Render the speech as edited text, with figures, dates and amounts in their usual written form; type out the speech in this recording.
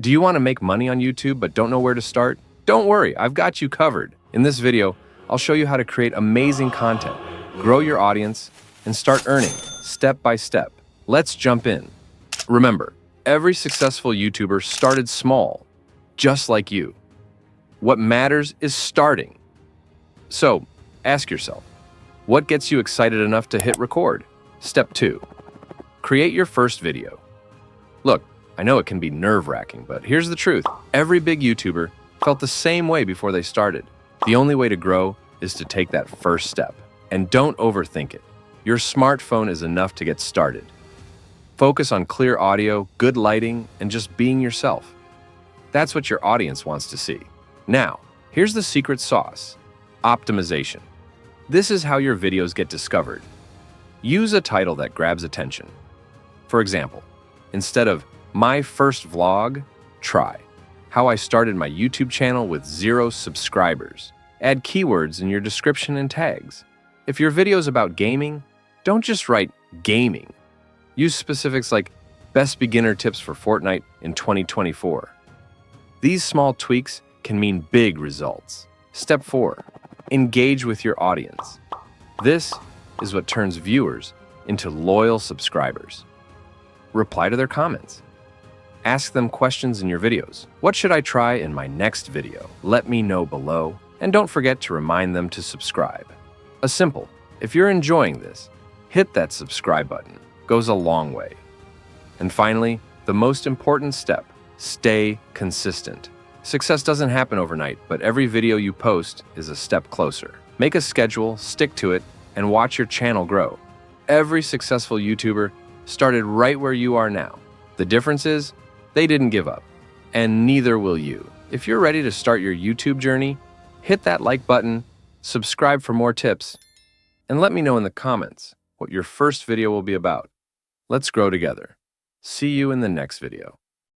Do you want to make money on YouTube but don't know where to start? Don't worry, I've got you covered. In this video, I'll show you how to create amazing content, grow your audience, and start earning step by step. Let's jump in. Remember, every successful YouTuber started small, just like you. What matters is starting. So, ask yourself, what gets you excited enough to hit record? Step 2. Create your first video. Look, I know it can be nerve-wracking, but here's the truth. Every big YouTuber felt the same way before they started. The only way to grow is to take that first step. And don't overthink it. Your smartphone is enough to get started. Focus on clear audio, good lighting, and just being yourself. That's what your audience wants to see. Now, here's the secret sauce: optimization. This is how your videos get discovered. Use a title that grabs attention. For example, instead of "My first vlog," try "How I started my YouTube channel with 0 subscribers." Add keywords in your description and tags. If your video is about gaming, don't just write "gaming." Use specifics like "Best beginner tips for Fortnite in 2024." These small tweaks can mean big results. Step 4. Engage with your audience. This is what turns viewers into loyal subscribers. Reply to their comments. Ask them questions in your videos. What should I try in my next video? Let me know below. And don't forget to remind them to subscribe. A simple, if you're enjoying this, hit that subscribe button. Goes a long way. And finally, the most important step, stay consistent. Success doesn't happen overnight, but every video you post is a step closer. Make a schedule, stick to it, and watch your channel grow. Every successful YouTuber started right where you are now. The difference is, they didn't give up, and neither will you. If you're ready to start your YouTube journey, hit that like button, subscribe for more tips, and let me know in the comments what your first video will be about. Let's grow together. See you in the next video.